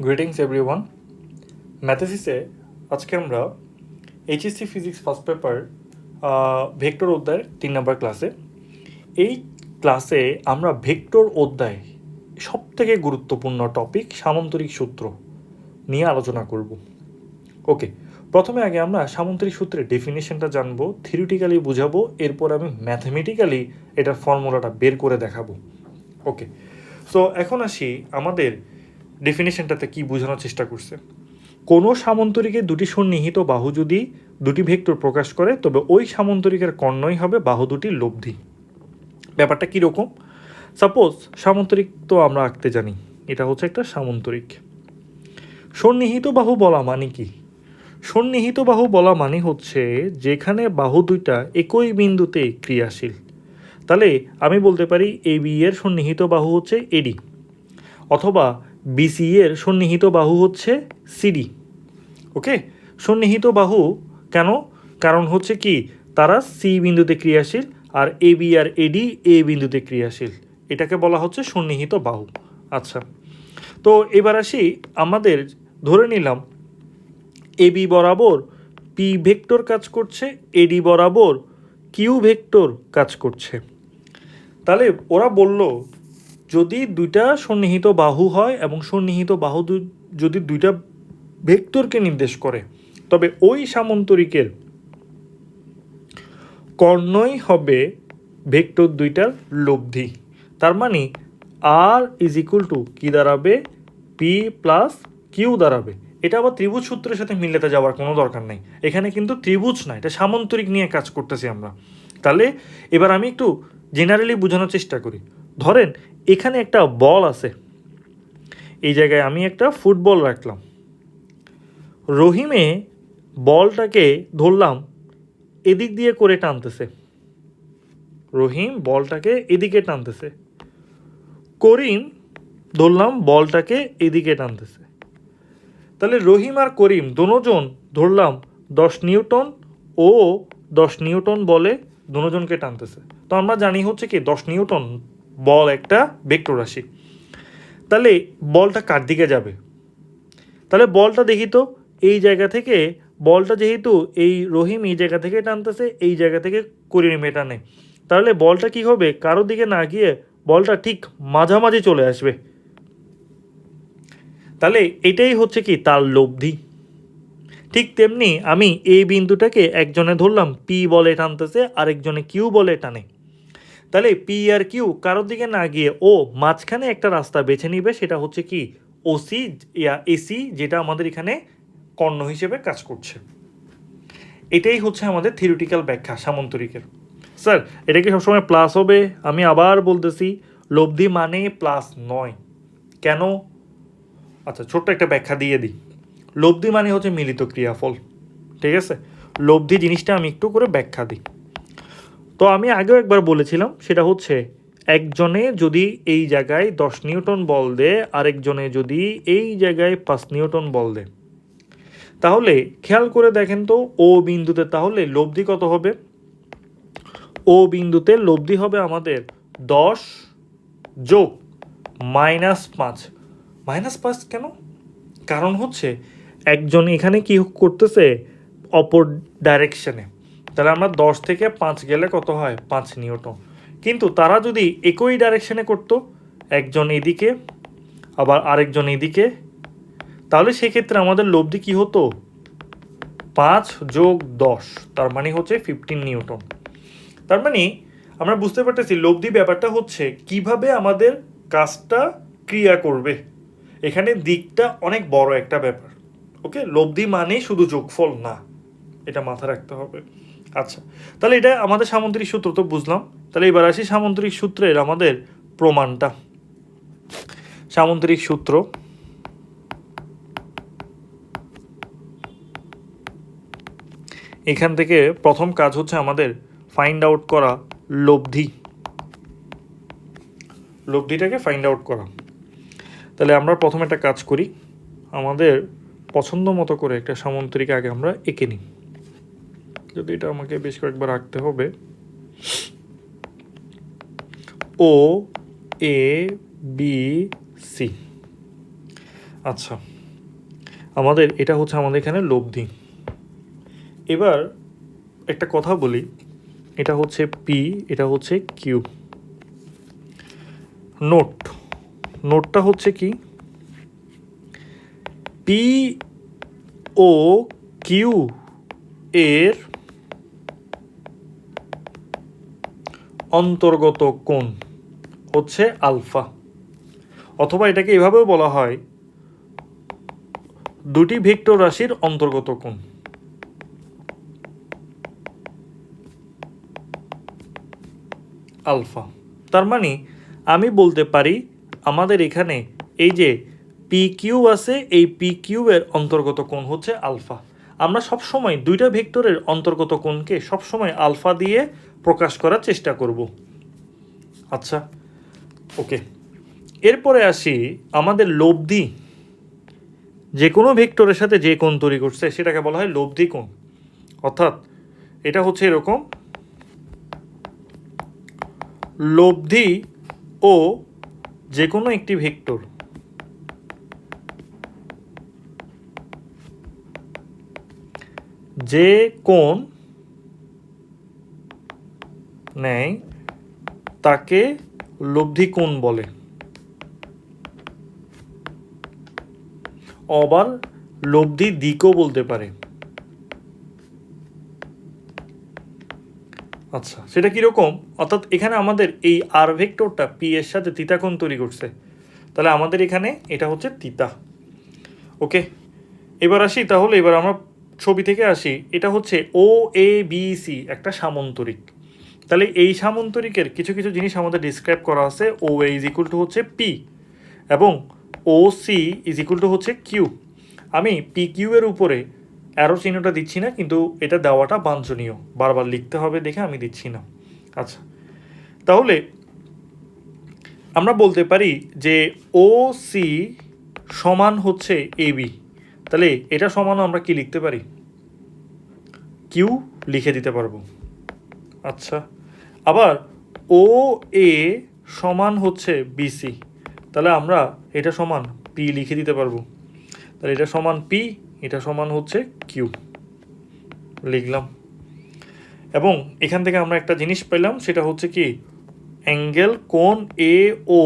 Greetings everyone. ম্যাথেসিসে আজকে আমরা HSC physics first paper vector অধ্যায়ের 3 নম্বর ক্লাসে। এই ক্লাসে আমরা ভেক্টর অধ্যায় সবথেকে গুরুত্বপূর্ণ টপিক সামান্তরিক সূত্র নিয়ে আলোচনা করব। ওকে, প্রথমে আগে আমরা সামান্তরিক সূত্রের ডেফিনেশনটা জানবো, থিওরিটিক্যালি বুঝাবো, এরপর আমি ম্যাথমেটিক্যালি এটার ফর্মুলাটা বের করে দেখাবো। ওকে, সো এখন আসি আমাদের ডেফিনেশনটাতে কি বোঝানোর চেষ্টা করছে। কোনো সামান্তরিকের দুটি সন্নিহিত বাহু যদি দুটি ভেক্টর প্রকাশ করে তবে ওই সামান্তরিকের কর্ণই হবে বাহু দুটির লব্ধি। ব্যাপারটা কীরকম? সাপোজ সামান্তরিক তো আমরা আঁকতে জানি, এটা হচ্ছে একটা সামান্তরিক। সন্নিহিত বাহু বলা মানে কি? সন্নিহিত বাহু বলা মানে হচ্ছে যেখানে বাহু দুইটা একই বিন্দুতে ক্রিয়াশীল। তাহলে আমি বলতে পারি এবি এর সন্নিহিত বাহু হচ্ছে এডি, অথবা বিসি এর সন্নিহিত বাহু হচ্ছে সিডি। ওকে, সন্নিহিত বাহু কেন? কারণ হচ্ছে কি, তারা সি বিন্দুতে ক্রিয়াশীল আর এবি আর এডি এ বিন্দুতে ক্রিয়াশীল, এটাকে বলা হচ্ছে সন্নিহিত বাহু। আচ্ছা, তো এবার আসি, আমাদের ধরে নিলাম এবি বরাবর পি ভেক্টর কাজ করছে, এডি বরাবর কিউ ভেক্টর কাজ করছে। তাহলে ওরা বলল যদি দুইটা সন্নিহিত বাহু হয় এবং সন্নিহিত বাহু যদি দুইটা ভেক্টরকে নির্দেশ করে তবে ওই সামান্তরিকের কর্ণই হবে ভেক্টর দুইটার লব্ধি। তার মানে আর ইজ ইকুয়াল টু কী দাঁড়াবে? পি প্লাস কিউ দাঁড়াবে। এটা আবার ত্রিভুজ সূত্রের সাথে মিলাতে যাওয়ার কোনো দরকার নেই, এখানে কিন্তু ত্রিভুজ না, এটা সামান্তরিক নিয়ে কাজ করতেছি আমরা। তাহলে এবার আমি একটু জেনারেলি বোঝানোর চেষ্টা করি। ধরেন এখানে একটা বল আছে, এই জায়গায় আমি একটা ফুটবল রাখলাম। রহিমে বলটাকে ধরলাম এদিক দিয়ে করে টানতেছে, রহিম বলটাকে এদিকে টানতেছে। করিম ধরলাম বলটাকে এদিকে টানতেছে। তাহলে রহিম আর করিম দোনোজন ধরলাম 10 নিউটন ও 10 নিউটন বলে দোনোজনকে টানতেছে। তো আমরা জানি হচ্ছে কি 10 নিউটন বল একটা ভেক্টর রাশি। তাহলে বলটা কার দিকে যাবে? তাহলে বলটা দেখি তো, এই জায়গা থেকে বলটা যেহেতু এই রহিম এই জায়গা থেকে টানতেছে, এই জায়গা থেকে করিমে টানে, তাহলে বলটা কি হবে? কারোর দিকে না গিয়ে বলটা ঠিক মাঝামাঝি চলে আসবে। তাহলে এটাই হচ্ছে কি তার লব্ধি। ঠিক তেমনি আমি এই বিন্দুটাকে একজনে ধরলাম পি বলে টানতেছে, আরেকজনে কিউ বলে টানে। তাহলে পি আর কিউ কারোর দিকে না গিয়ে ও মাঝখানে একটা রাস্তা বেছে নিবে, সেটা হচ্ছে কি ওসি ইয়া এসি, যেটা আমাদের এখানে কর্ণ হিসেবে কাজ করছে। এটাই হচ্ছে আমাদের থিওরিটিক্যাল ব্যাখ্যা সামান্তরিকের। স্যার এটা কি সবসময় প্লাস হবে? আমি আবার বলতেছি, লব্ধি মানে প্লাস নয়। কেন? আচ্ছা, ছোট্ট একটা ব্যাখ্যা দিয়ে দিই। লব্ধি মানে হচ্ছে মিলিত ক্রিয়াফল, ঠিক আছে? লব্ধি জিনিসটা আমি একটু করে ব্যাখ্যা দিই। তো আমি আগেও একবার বলেছিলাম, সেটা হচ্ছে একজনে যদি এই জায়গায় 10 নিউটন বল দেয়, আরেকজনে যদি এই জায়গায় 5 নিউটন বল দেয়, তাহলে খেয়াল করে দেখেন তো ও বিন্দুতে তাহলে লব্ধি কত হবে? ও বিন্দুতে লব্ধি হবে আমাদের 10 যোগ -5। -5 কেন? কারণ হচ্ছে একজন এখানে কি করতেছে, অপর ডাইরেকশনে। তাহলে আমরা 10 থেকে 5 গেলে কত হয়? 5 নিউটন। কিন্তু তারা যদি একই ডাইরেকশনে করতো, একজন এদিকে আবার আরেকজন এদিকে, তাহলে সেক্ষেত্রে আমাদের লব্ধি কি হতো? 5 যোগ 10, তার মানে হচ্ছে 15 নিউটন। তার মানে আমরা বুঝতে পারতেছি লব্ধি ব্যাপারটা হচ্ছে কিভাবে আমাদের কাজটা ক্রিয়া করবে। এখানে দিকটা অনেক বড় একটা ব্যাপার। ওকে, লব্ধি মানে শুধু যোগফল না, এটা মাথায় রাখতে হবে। আচ্ছা, তাহলে এটা আমাদের সামান্তরিক সূত্র তো বুঝলাম। তাহলে এবার আসি সামান্তরিক সূত্রের আমাদের প্রমাণটা। সামান্তরিক সূত্র, এখান থেকে প্রথম কাজ হচ্ছে আমাদের ফাইন্ড আউট করা লব্ধি, লব্ধিটাকে ফাইন্ড আউট করা। তাহলে আমরা প্রথমে একটা কাজ করি, আমাদের পছন্দ মতো করে একটা সামান্তরিক আগে আমরা এঁকে নিই। যদি এটা আমাকে বেশ কয়েকবার আঁকতে হবে। ও এ বি সি। আচ্ছা, এটা হচ্ছে আমাদের এখানে লব্ধি। এবার একটা কথা বলি, এটা হচ্ছে পি, এটা হচ্ছে কিউ। নোটটা হচ্ছে কি, পি ও কিউ এর অন্তর্গত কোণ হচ্ছে আলফা, অথবা এটাকে এভাবেও বলা হয় দুটি ভেক্টর রাশির অন্তর্গত কোণ। আলফা, তার মানে আমি বলতে পারি আমাদের এখানে এই যে পি কিউ আছে, এই পি কিউ এর অন্তর্গত কোণ হচ্ছে আলফা। আমরা সবসময় দুইটা ভেক্টরের অন্তর্গত কোণকে সবসময় আলফা দিয়ে প্রকাশ করার চেষ্টা করব। আচ্ছা, ওকে। এরপরে আসি আমাদের লব্ধি, যে কোনো ভেক্টরের সাথে যে কোণ তৈরি করছে সেটাকে বলা হয় লব্ধি কোণ। অর্থাৎ এটা হচ্ছে এরকম, লব্ধি ও যে কোনো একটি ভেক্টর যে কোণ নেয় তাকে লব্ধি কোণ বলে। আবার লব্ধি দিকও বলতে পারে। আচ্ছা, সেটা কীরকম? অর্থাৎ এখানে আমাদের এই আর ভেক্টরটা পি এর সাথে থিতা কোণ তৈরি করছে, তাহলে আমাদের এখানে এটা হচ্ছে থিতা। ওকে, এবার আসি, তাহলে এবার আমরা ছবি থেকে আসি। এটা হচ্ছে ও এ বি সি একটা সামন্তরিক। তাহলে এই সামন্তরিকের কিছু কিছু জিনিস আমাদের ডিসক্রাইব করা আছে। ও এ ইজ ইকুয়াল টু হচ্ছে পি এবং ও সি ইজ ইকুয়াল টু হচ্ছে কিউ। আমি পি কিউ এর উপরে অ্যারো চিহ্নটা দিচ্ছি না, কিন্তু এটা দেওয়াটা বাঞ্ছনীয়, বারবার লিখতে হবে দেখে আমি দিচ্ছি না। আচ্ছা, তাহলে আমরা বলতে পারি যে ও সি সমান হচ্ছে এ বি। তাহলে এটা সমানও আমরা কি লিখতে পারি? কিউ লিখে দিতে পারবো। আচ্ছা, আবার ও এ সমান হচ্ছে বিসি, তাহলে আমরা এটা সমান পি লিখে দিতে পারবো। তাহলে এটা সমান পি, এটা সমান হচ্ছে কিউ লিখলাম। এবং এখান থেকে আমরা একটা জিনিস পেলাম, সেটা হচ্ছে কি, অ্যাঙ্গেল কোণ এ O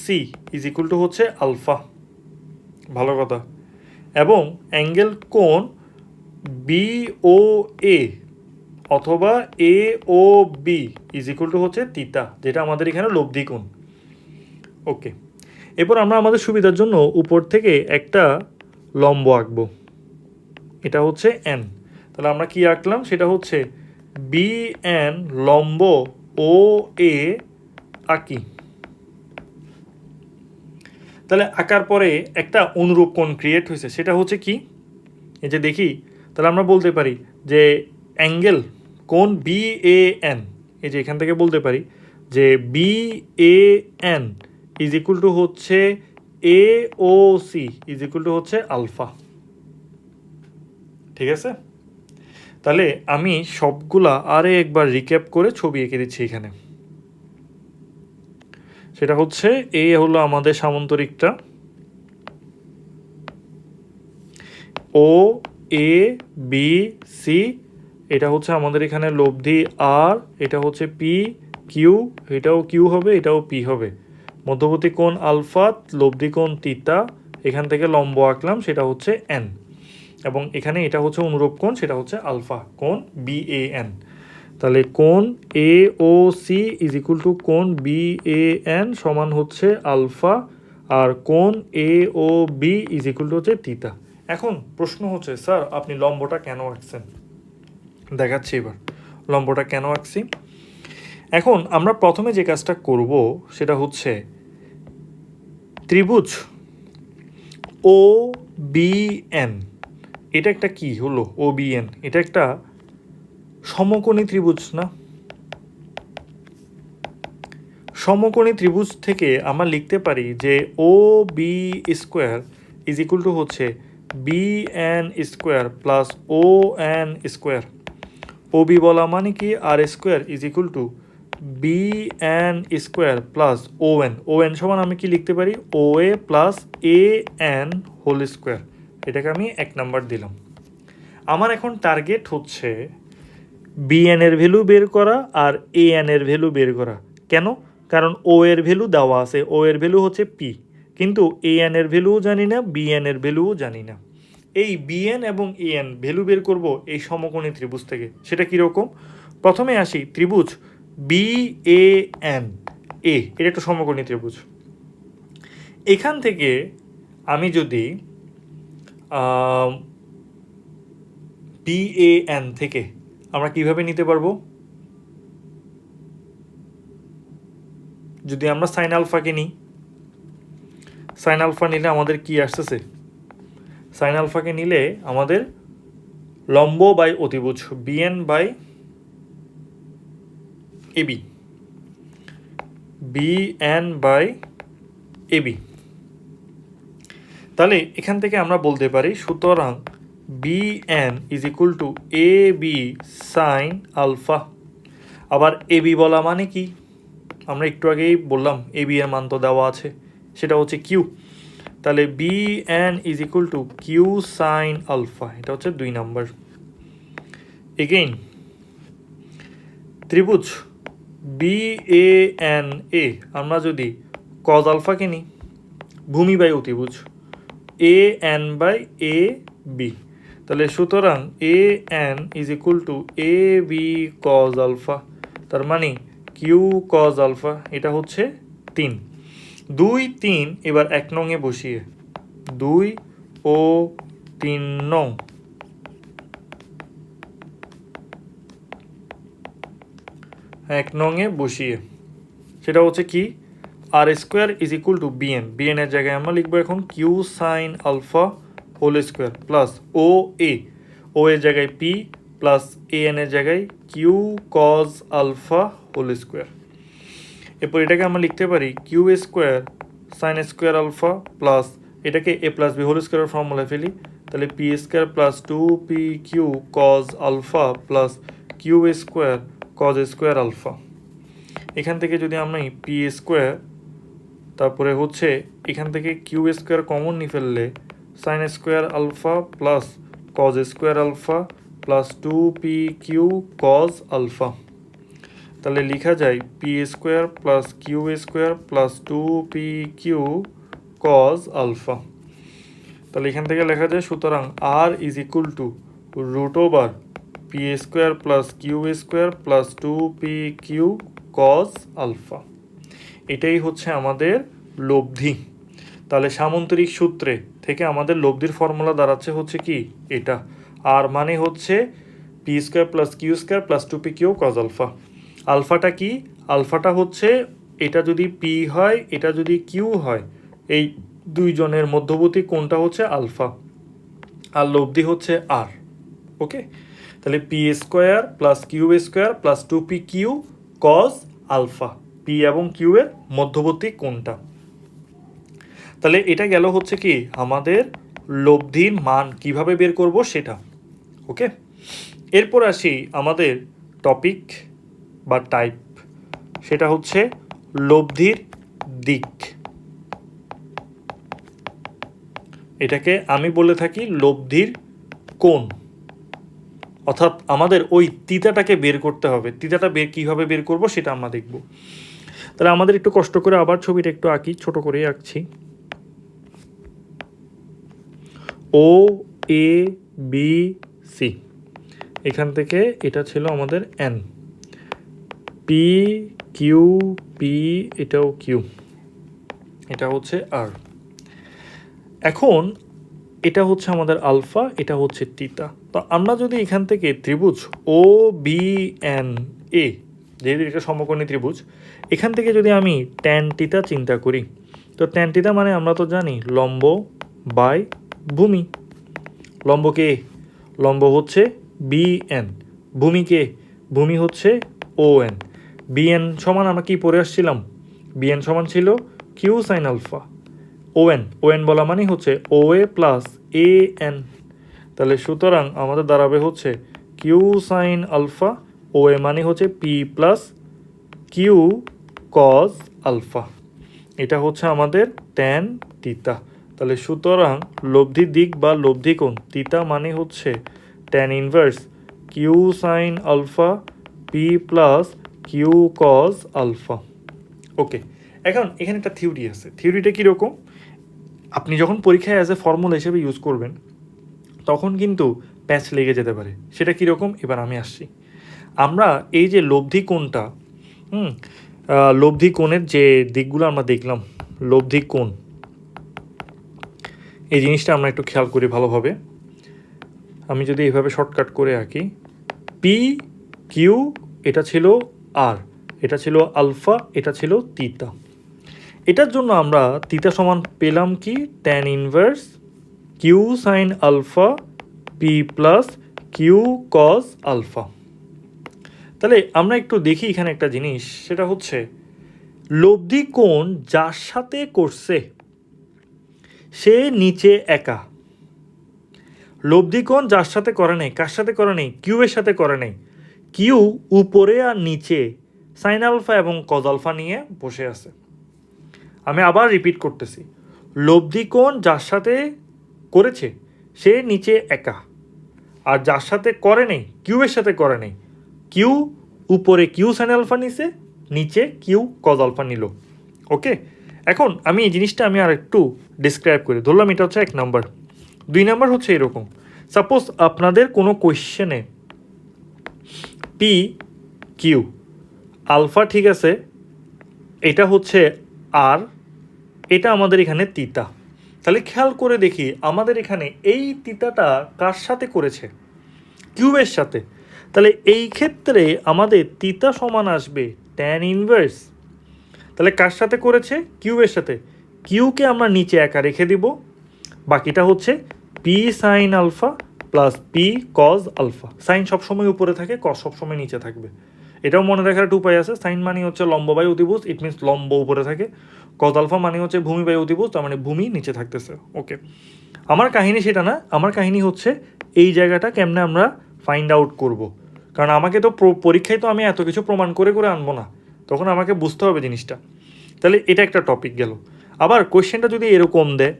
C is equal to হচ্ছে আলফা। ভালো কথা। এবং অ্যাঙ্গেল কোণ বি ও এ অথবা এ ও বি ইজ ইকুয়াল টু হচ্ছে থিতা, যেটা আমাদের এখানে লব্ধি কোণ। ওকে, এরপর আমরা আমাদের সুবিধার জন্য উপর থেকে একটা লম্ব আঁকবো। এটা হচ্ছে এন। তাহলে আমরা কি আঁকলাম? সেটা হচ্ছে বি এন লম্ব ও এ আঁকি। তাহলে আঁকার পরে একটা অনুরূপ কোণ ক্রিয়েট হয়েছে, সেটা হচ্ছে কি, এই যে দেখি, তাহলে আমরা বলতে পারি যে অ্যাঙ্গেল কোণ বি এ এন, এই যে এখান থেকে বলতে পারি যে B A N is equal to হচ্ছে A O C is equal to হচ্ছে আলফা। ঠিক আছে, তাহলে আমি সবগুলা আরে একবার রিক্যাপ করে ছবি এঁকে দিচ্ছি এখানে। সেটা হচ্ছে এই হলো আমাদের সামন্তরিকটা, ও এ বি সি, এটা হচ্ছে আমাদের এখানে লব্ধি আর, এটা হচ্ছে পি কিউ, এটাও কিউ হবে, এটাও পি হবে, মধ্যবর্তী কোণ আলফা, লব্ধি কোণ থিতা, এখান থেকে লম্ব আঁকলাম সেটা হচ্ছে এন, এবং এখানে এটা হচ্ছে অনুরূপ কোণ, সেটা হচ্ছে আলফা কোণ বি এ এন। তাহলে কোণ এ O C is equal two কোণ বি এ এন সমান হচ্ছে আলফা, আর কোণ এ ও বি ইজ ইকুয়াল টু হচ্ছে থিতা। এখন প্রশ্ন হচ্ছে, স্যার আপনি লম্বটা কেন আঁকছেন? দেখাচ্ছি এবার লম্বটা কেন আঁকছি। এখন আমরা প্রথমে যে কাজটা করব সেটা হচ্ছে ত্রিভুজ ও বি এন, এটা একটা কি হলো ও বি এন, এটা একটা সমকোণী ত্রিভুজ না? সমকোণী ত্রিভুজ থেকে আমরা লিখতে পারি যে O B square is equal to হচ্ছে B N square plus O N square. O B বলা মানে কি, R square is equal to B N square plus O N সমান আমি কি লিখতে পারি, O A plus A N whole square এটাকে আমি 1 নাম্বার দিলাম। আমার এখন টার্গেট হচ্ছে বিএন এর ভ্যালু বের করা আর এএন এর ভ্যালু বের করা। কেন? কারণ ও এর ভ্যালু দেওয়া আছে, ও এর ভ্যালু হচ্ছে পি, কিন্তু এএন এর ভ্যালুও জানি না, বিএন এর ভ্যালুও জানি না। এই বিএন এবং এএন ভ্যালু বের করব এই সমকোণী ত্রিভুজ থেকে। সেটা কীরকম? প্রথমে আসি ত্রিভুজ বি এ এন এ, এটা একটা সমকোণী ত্রিভুজ। এখান থেকে আমি যদি বি এ এন থেকে আমরা কিভাবে নিতে পারবো? যদি আমরা সাইন আলফাকে নিই, সাইন আলফা নিলে আমাদের কি আসতেছে? সাইন আলফাকে নিলে আমাদের লম্ব বাই অতিভুজ BN by AB, BN by AB. তাহলে এখান থেকে আমরা বলতে পারি সুতরাং BN is equal to A B sine alpha. আবার এবি বলা মানে কি? আমরা একটু আগেই বললাম এবি এর মান তো দেওয়া আছে, সেটা হচ্ছে কিউ। তাহলে BN is equal to Q sine alpha, এটা হচ্ছে 2 নাম্বার। এগেইন ত্রিভুজ বি এ এন এ আমরা যদি কজ আলফাকে নিই, ভূমি বাই অতিভুজ A N by A B, তাহলে সুতরাং A N is equal to A B cos alpha, তার মানে কিউ কজ আলফা, এটা হচ্ছে 3। 2 3 এবার 1 নংয়ে বসিয়ে 2 ও 3 নং, এক নংয়ে বসিয়ে সেটা হচ্ছে কি? R square is equal to BN, BN এর জায়গায় আমরা লিখবো এখন Q sine alpha whole square plus O এর জায়গায় পি প্লাস এ এন এর জায়গায় Q cos alpha whole square. এরপর এটাকে আমরা লিখতে পারি Q square sine square alpha plus এটাকে A plus B whole square ফর্মুলায় ফেলি, তাহলে P square plus 2p Q cos alpha plus Q square cos square alpha. এখান থেকে যদি আমরা পি স্কোয়ার তারপরে হচ্ছে এখান থেকে কিউ স্কোয়ার কমন নিয়ে ফেললে sine square alpha plus cos square alpha plus 2p Q cos alpha, তাহলে লেখা যায় P square plus Q square plus 2p Q cos alpha. তাহলে এখান থেকে লেখা যায় সুতরাং R is equal to root over P square plus Q square plus 2p Q cos alpha. এটাই হচ্ছে আমাদের লব্ধি। তাহলে সামন্তরিক সূত্রে থেকে আমাদের লব্ধির ফর্মুলা দাঁড়াচ্ছে হচ্ছে কি এটা, আর মানে হচ্ছে P square plus Q square plus 2p Q cos alpha. আলফাটা কি? আলফাটা হচ্ছে এটা যদি পি হয়, এটা যদি কিউ হয়, এই দুইজনের মধ্যবর্তী কোণটা হচ্ছে আলফা, আর লব্ধি হচ্ছে আর। ওকে, তাহলে P square plus Q square plus 2p Q cos alpha, P এবং কিউ এর মধ্যবর্তী কোণটা। তাহলে এটা গেল হচ্ছে কি আমাদের লব্ধির মান কিভাবে বের করব সেটা। ওকে, এরপর আসি আমাদের টপিক বা টাইপ, সেটা হচ্ছে লব্ধির দিক। এটাকে আমি বলে থাকি লব্ধির কোণ, অর্থাৎ আমাদের ওই তিতাটাকে বের করতে হবে। তিতাটা কীভাবে বের করব সেটা আমরা দেখব। তাহলে আমাদের একটু কষ্ট করে আবার ছবিটা একটু আঁকি, ছোট করেই আঁকছি। ও এ বি সি, এখান থেকে এটা ছিল আমাদের এন, পি কিউ পি, এটাও কিউ, এটা হচ্ছে আর। এখন এটা হচ্ছে আমাদের আলফা, এটা হচ্ছে তিতা। তো আমরা যদি এখান থেকে ত্রিভুজ ও বি এন এ, যেহেতু এটা সমকোণী ত্রিভুজ, এখান থেকে যদি আমি ট্যান টিতা চিন্তা করি, তো ট্যান টিতা মানে আমরা তো জানি লম্ব বাই ভূমি। লম্বকে লম্ব হচ্ছে বি এন, ভূমিকে ভূমি হচ্ছে ও এন। বিএন সমান আমরা কি পড়ে আসছিলাম? বিএন সমান ছিল কিউ সাইন আলফা। ওএন বলা মানে হচ্ছে ও এ প্লাস এ এন, তাহলে সুতরাং আমাদের দাঁড়াবে হচ্ছে Q sine alpha, O A মানে হচ্ছে P plus Q cos alpha. এটা হচ্ছে আমাদের ট্যান থিটা। তাহলে সুতরাং লব্ধি দিক বা লব্ধি কোণ থিটা মানে হচ্ছে tan inverse Q sine alpha P plus Q cos alpha. Okay, এখন এখানে একটা থিওরি আছে। থিওরিটা কীরকম, আপনি যখন পরীক্ষায় অ্যাজ এ ফর্মুলা হিসেবে ইউজ করবেন তখন কিন্তু প্যাচ লেগে যেতে পারে। সেটা কীরকম, এবার আমি আসছি। আমরা এই যে লব্ধি কোণটা, লব্ধি কোণের যে দিকগুলো আমরা দেখলাম, লব্ধি কোণ এই জিনিসটা আমরা একটু খেয়াল করি ভালোভাবে। আমি যদি এইভাবে শর্টকাট করে আঁকি, পি কিউ এটা ছিল আর, এটা ছিল আলফা, এটা ছিল থিটা। এটার জন্য আমরা থিটা সমান পেলাম কি, tan inverse Q sine alpha P plus Q cos alpha. তাহলে আমরা একটু দেখি এখানে একটা জিনিস, সেটা হচ্ছে লব্ধি কোণ যার সাথে করছে সে নিচে একা। লব্ধি কোণ যার সাথে করে নেই, কার সাথে করে নেই, কিউ এর সাথে করে নেই। কিউ উপরে আর নিচে সাইন আলফা এবং কজ আলফা নিয়ে বসে আছে। আমি আবার রিপিট করতেছি, লব্ধি কোণ যার সাথে করেছে সে নিচে একা, আর যার সাথে করে নেই, কিউ এর সাথে করে নেই, কিউ উপরে কিউ সাইন আলফা নিছে, নিচে কিউ কজ আলফা নিল। ওকে, এখন আমি এই জিনিসটা আমি আর একটু ডিসক্রাইব করি। ধরলাম এটা হচ্ছে 1 নাম্বার। 2 নাম্বার হচ্ছে এরকম, সাপোজ আপনাদের কোনো কোয়েশ্চেনে পি কিউ আলফা ঠিক আছে, এটা হচ্ছে আর, এটা আমাদের এখানে থিটা। তাহলে খেয়াল করে দেখি আমাদের এখানে এই থিটাটা কার সাথে করেছে, কিউবের সাথে। তাহলে এই ক্ষেত্রে আমাদের থিটা সমান আসবে ট্যান ইনভার্স, তাহলে কার সাথে করেছে, কিউবের সাথে। কিউকে আমরা নিচে একা রেখে দিব, বাকিটা হচ্ছে P sine alpha plus P cos alpha. Sine সবসময় উপরে থাকে, কজ সবসময় নিচে থাকবে। এটাও মনে রাখার একটা উপায় আছে। সাইন মানে হচ্ছে লম্ব বাই অতিভুজ, ইট মিনস লম্ব উপরে থাকে। কজ আলফা মানে হচ্ছে ভূমি বাই অতিভুজ, তার মানে ভূমি নিচে থাকতেছে। ওকে, আমার কাহিনী সেটা না, আমার কাহিনী হচ্ছে এই জায়গাটা কেমনে আমরা ফাইন্ড আউট করব। কারণ আমাকে তো পরীক্ষায় তো আমি এত কিছু প্রমাণ করে করে আনবো না, তখন আমাকে বুঝতে হবে জিনিসটা। তাহলে এটা একটা টপিক গেল। আবার কোয়েশ্চেনটা যদি এরকম দেয়,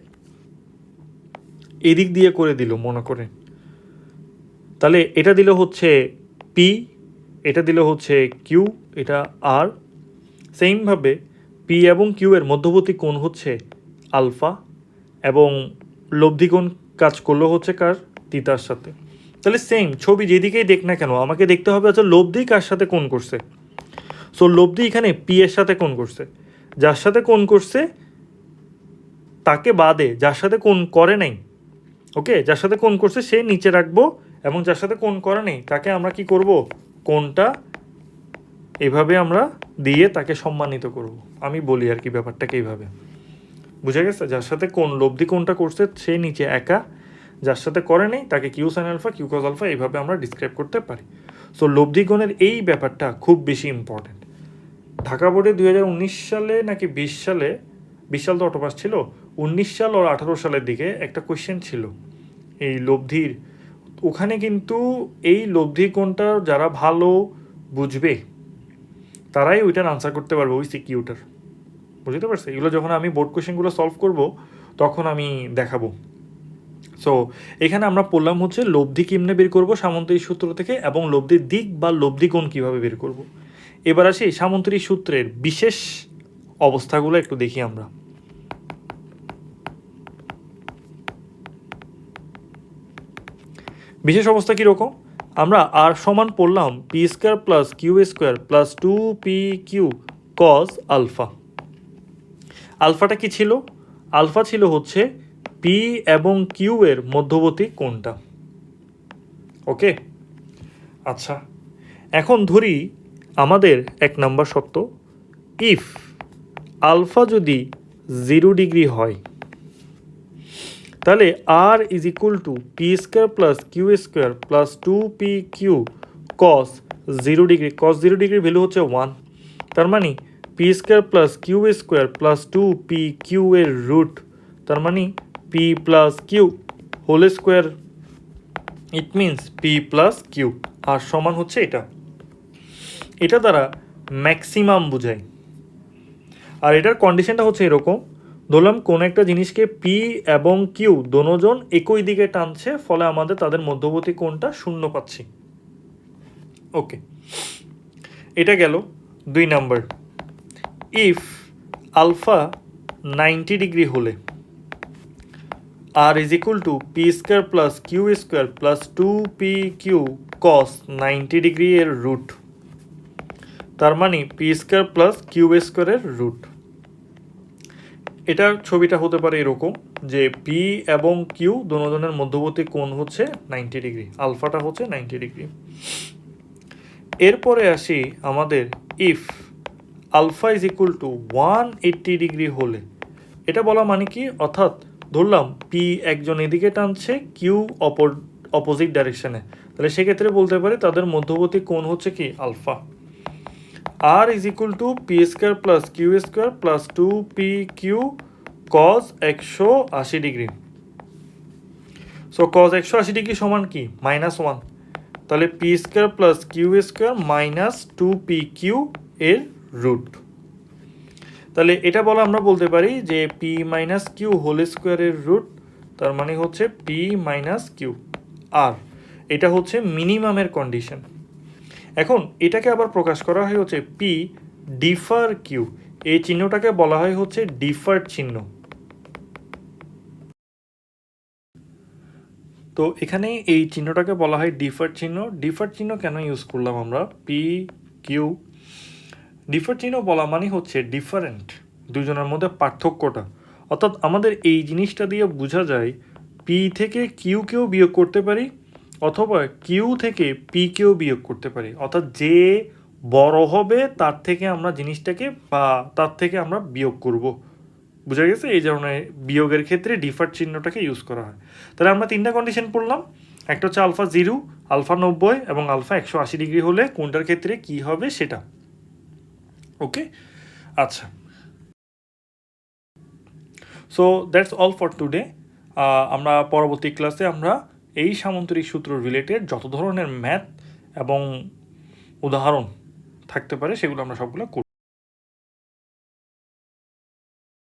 এদিক দিয়ে করে দিল মনে করে, তাহলে এটা দিল হচ্ছে পি, এটা দিল হচ্ছে কিউ, এটা আর। সেমভাবে পি এবং কিউ এর মধ্যবর্তী কোণ হচ্ছে আলফা, এবং লব্ধি কোণ কাজ করলো হচ্ছে কার, থিটার সাথে। তাহলে সেম ছবি যেদিকেই দেখ না কেন আমাকে দেখতে হবে আচ্ছা লব্ধি কার সাথে কোণ করছে। সো লব্ধি এখানে পি এর সাথে কোণ করছে, যার সাথে কোণ করছে তাকে বাদে যার সাথে কোণ করে নাই, ওকে, যার সাথে কোণ করছে সে নিচে রাখবো, এবং যার সাথে কোণ করে নেই তাকে আমরা কি করব, কোণটা এভাবে আমরা দিয়ে তাকে সম্মানিত করব। আমি বলি আর কি ব্যাপারটাকে এইভাবে, বুঝে গেছে? যার সাথে কোণ লব্ধি কোণটা করছে সে নিচে একা, যার সাথে করে নেই তাকে Q sine alpha Q cos alpha এইভাবে আমরা ডিসক্রাইব করতে পারি। সো লব্ধি কোণের এই ব্যাপারটা খুব বেশি ইম্পর্টেন্ট। ঢাকা বোর্ডে 2019 সালে নাকি 20 সালে, 20 সাল তো অটোপাস ছিল, 19 সাল আর 18 সালের দিকে একটা কোয়েশ্চেন ছিল এই লব্ধির। ওখানে কিন্তু এই লব্ধি কোণটা যারা ভালো বুঝবে তারাই ওইটার আনসার করতে পারবে, ওই সিকিউটার। বুঝতে পারছে? এগুলো যখন আমি বোর্ড কোয়েশ্চেনগুলো সলভ করব তখন আমি দেখাবো। সো এখানে আমরা পড়লাম হচ্ছে লব্ধি কেমনে বের করব সামন্তরিক সূত্র থেকে, এবং লব্ধির দিক বা লব্ধি কোণ কীভাবে বের করব। এবার আসি সামন্তরিক সূত্রের বিশেষ অবস্থাগুলো একটু দেখি আমরা। বিশেষ অবস্থা কীরকম, আমরা আর সমান পড়লাম P square plus Q square plus 2p Q cos alpha. আলফাটা কি ছিল, আলফা ছিল হচ্ছে পি এবং কিউ এর মধ্যবর্তী কোণটা। ওকে, আচ্ছা এখন ধরি আমাদের 1 নাম্বার শর্ত, ইফ আলফা যদি 0 ডিগ্রি হয় তাহলে R is equal to P square plus Q square plus 2p Q cos 0 degree. Cos 0 ডিগ্রির ভ্যালু হচ্ছে 1, তার মানে P square plus Q square plus 2p Q এর রুট, তার মানে P plus Q whole square, it means P plus Q. R সমান হচ্ছে এটা, এটা দ্বারা ম্যাক্সিমাম বোঝায়। আর এটার কন্ডিশনটা হচ্ছে এরকম, ধরলাম কোন একটা জিনিসকে পি এবং কিউ দোনোজন একই দিকে টানছে, ফলে আমাদের তাদের মধ্যবর্তী কোণটা 0 পাচ্ছি। ওকে, এটা গেল 2 নাম্বার। ইফ আলফা 90 ডিগ্রি হলে R is equal to P square plus Q square plus 2pq cos 90 degree এর রুট, তার মানে পি স্কোয়ার প্লাস কিউ স্কোয়ারের রুট। এটার ছবিটা হতে পারে এরকম যে পি এবং কিউ দুজনের মধ্যবর্তী কোণ হচ্ছে 90 ডিগ্রি, আলফাটা হচ্ছে 90 ডিগ্রি। এরপরে আসি আমাদের if alpha is equal to 180 degree হলে, এটা বলা মানে কি, অর্থাৎ ধরলাম পি একজন এদিকে টানছে, কিউ অপোজিট ডাইরেকশনে, তাহলে সেক্ষেত্রে বলতে পারি তাদের মধ্যবর্তী কোণ হচ্ছে কি alpha. R is equal to P square plus Q square plus 2pq cos 180 degree. So cos 180 degree সমান কি -1, তাহলে P square plus Q square minus 2pq এর রুট। তাহলে এটা বলা আমরা বলতে পারি যে পি মাইনাস কিউ হোল স্কোয়ারের রুট, তার মানে হচ্ছে পি মাইনাস কিউ। আর এটা হচ্ছে মিনিমামের কন্ডিশন। এখন এটাকে আবার প্রকাশ করা হয় হচ্ছে পি ডিফার কিউ, এই চিহ্নটাকে বলা হয় হচ্ছে ডিফার্ড চিহ্ন। তো এখানে এই চিহ্নটাকে বলা হয় ডিফার্ড চিহ্ন। ডিফার্ড চিহ্ন কেন ইউজ করলাম আমরা, পি কিউ ডিফার্ড চিহ্ন বলা মানে হচ্ছে ডিফারেন্ট, দুজনের মধ্যে পার্থক্যটা। অর্থাৎ আমাদের এই জিনিসটা দিয়ে বোঝা যায় পি থেকে কিউ কেও বিয়োগ করতে পারি, অথবা কিউ থেকে পি কেও বিয়োগ করতে পারি। অর্থাৎ যে বড় হবে তার থেকে আমরা জিনিসটাকে বা তার থেকে আমরা বিয়োগ করব, বুঝা গেছে? এই ধরনের বিয়োগের ক্ষেত্রে ডিফার্ড চিহ্নটাকে ইউজ করা হয়। তাহলে আমরা 3টা কন্ডিশন পড়লাম, একটা হচ্ছে আলফা 0, আলফা 90 এবং আলফা 180 ডিগ্রি হলে কোনটার ক্ষেত্রে কি হবে সেটা। ওকে, আচ্ছা, so that's all for today. আমরা পরবর্তী ক্লাসে আমরা এই সামান্তরিক সূত্র রিলেটেড যত ধরনের ম্যাথ এবং উদাহরণ থাকতে পারে সেগুলো আমরা সবগুলো করব।